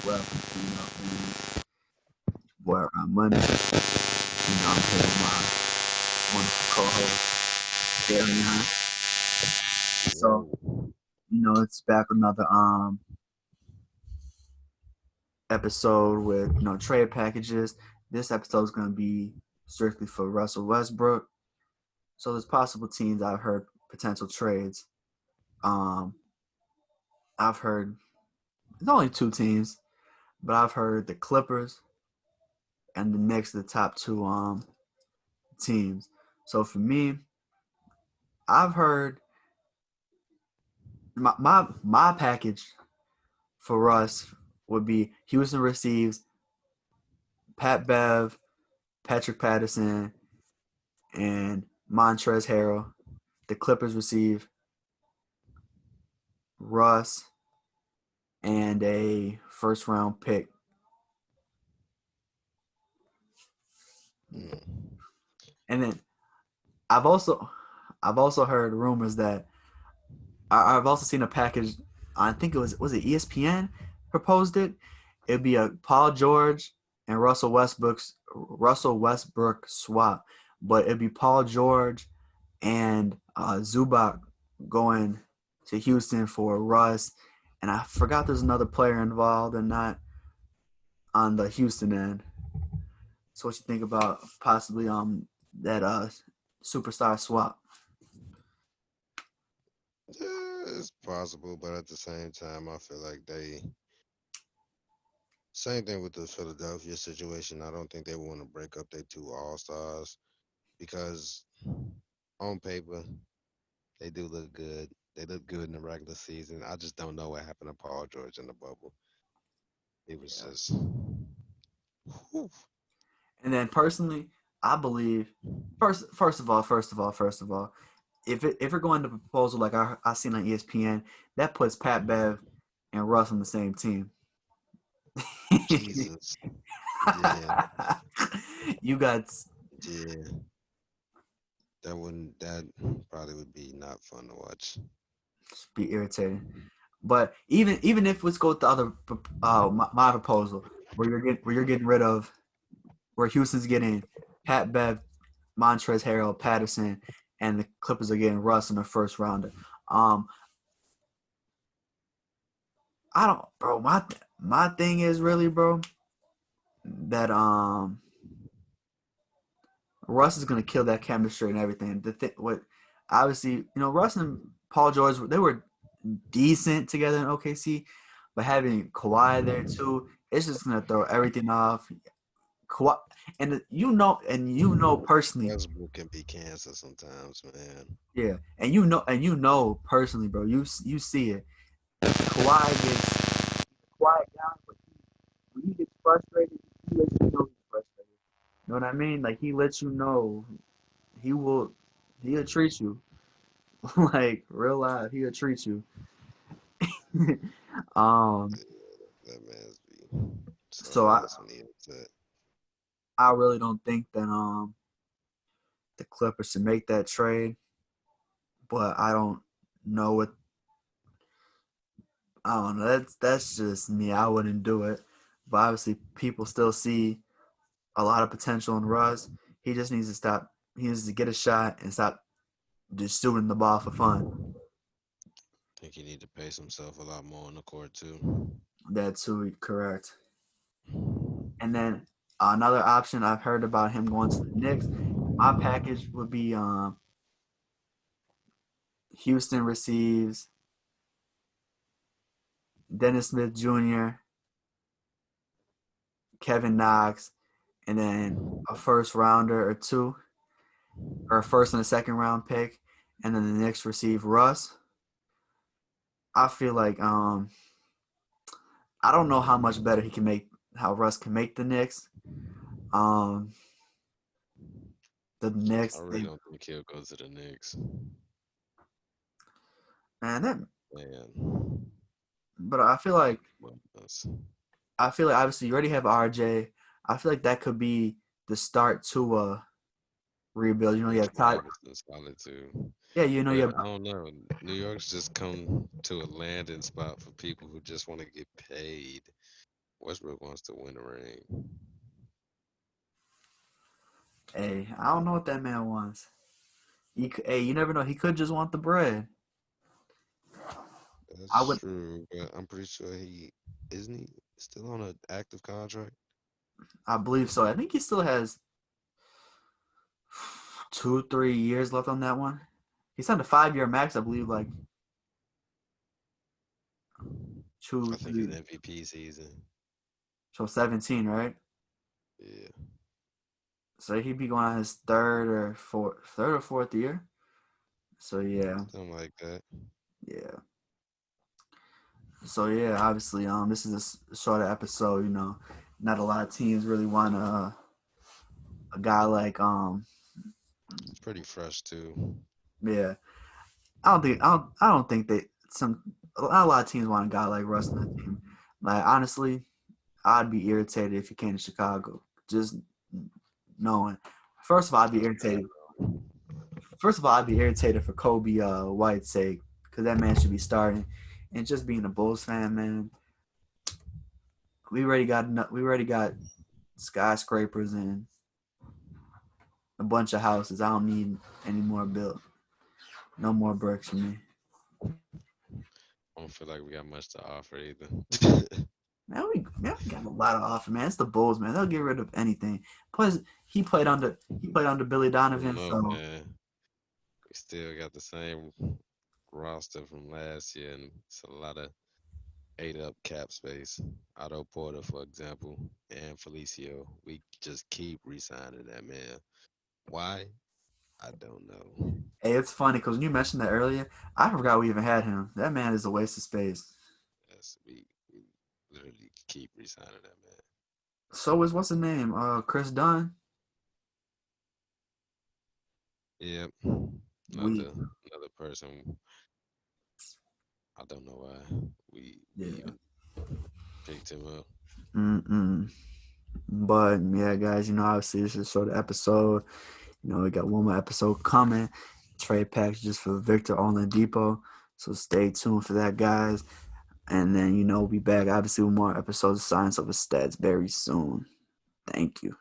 Well, and boy around Monday. I'm here with my wonderful co-host, Derrion. So, Yo, it's back with another episode with trade packages. This episode is gonna be strictly for Russell Westbrook. So there's possible teams I've heard potential trades. Um I've heard there's only two teams, but I've heard the Clippers and the Knicks the top two teams. So for me, I've heard my package for us would be Houston receives Pat Bev, Patrick Patterson, and Montrezl Harrell. The Clippers receive Russ and a first round pick. mm, And then I've also I've also heard rumors that I've also seen a package. I think it was it ESPN proposed it. It'd be a Paul George and Russell Westbrook swap, but it'd be Paul George and Zubac going to Houston for Russ, and I forgot there's another player involved and not on the Houston end. So what you think about possibly that superstar swap? it's possible, but at the same time, I feel like same thing with the Philadelphia situation. I don't think they want to break up their two All Stars because on paper they do look good. They look good in the regular season. I just don't know what happened to Paul George in the bubble. He was Yeah. just, whew. And then personally, I believe first of all, if we're going to proposal like I seen on ESPN, that puts Pat Bev and Russ on the same team. Jesus. Yeah, You got yeah. That probably would be not fun to watch. be irritating. But even if let's go with the other my proposal where you're getting rid of where Houston's getting Pat Bev, Montrezl Harrell, Patterson, and the Clippers are getting Russ in the first rounder. Um, I don't, bro. My thing is really, bro, that Russ is gonna kill that chemistry and everything. What obviously Russ and Paul George they were decent together in OKC, but having Kawhi there too, it's just gonna throw everything off. Kawhi, and personally, Westbrook can be cancer sometimes, man. yeah, and personally, bro, you see it. Kawhi gets quiet down, but when he gets frustrated, he lets you know he's frustrated. You know what I mean? Like he lets you know he will he'll treat you like real life. He'll treat you. um, That man's be so something else when he upset. I really don't think that the Clippers should make that trade, but know what I don't know. That's just me. I wouldn't do it. But obviously, people still see a lot of potential in Russ. He just needs to stop. He needs to get a shot and stop just shooting the ball for fun. Think he need to pace himself a lot more on the court too. That's too correct. And then another option I've heard about him going to the Knicks. My package would be Houston receives Dennis Smith Jr., Kevin Knox, and then a first rounder or two, or a first and a second round pick, and then the Knicks receive Russ. I feel like I don't know how much better how Russ can make the Knicks. Um the I Knicks really they don't think he'll go to the Knicks. man that Man, but us. I feel like obviously you already have RJ. I feel like that could be the start to a rebuild. You have Allen Todd. Iverson's solid too. Yeah, you But have I don't know. New York's just come to a landing spot for people who just want to get paid. Westbrook wants to win a ring. Hey, I don't know what that man wants. Hey, you never know. He could just want the bread. I That's would. true, but I'm pretty sure he isn't he still on an active contract. I believe so. I think he still has 2, 3 years left on that one. He signed a 5-year max, I believe, like two, I think his three, MVP season. so 17, right? Yeah, So he'd be going on his third or fourth year. So yeah, something like that. yeah. So yeah, obviously, this is a shorter episode. Not a lot of teams really want a guy like It's pretty fresh too. yeah. I don't think they some not a lot of teams want a guy like Russ on the team. Like honestly, I'd be irritated if he came to Chicago. Just knowing. First of all, I'd be That's bad. irritated. First of all, I'd be irritated for Kobe White's sake because that man should be starting. And just being a Bulls fan, man, we already got skyscrapers and a bunch of houses. I don't need any more built. No more bricks for me. I don't feel like we got much to offer either. Man, we got a lot of offer, man. It's the Bulls, man. They'll get rid of anything. Plus, he played under Billy I don't Donovan, know, so man. We still got the same roster from last year, and it's a lot of ate up cap space. Otto Porter, for example, and Felicio. We just keep re-signing that man. Why? I don't know. hey, it's funny because when you mentioned that earlier, I forgot we even had him. That man is a waste of space. Yes, we literally keep re-signing that man. So is what's his name? Chris Dunn. Yep. We Another person. I don't know why we yeah. even picked him up. Mm-mm. But yeah, guys, obviously this is sort of episode. We got one more episode coming. Trade packages for Victor Oladipo. So stay tuned for that, guys. And then we'll be back obviously with more episodes of Science Over Stats very soon. Thank you.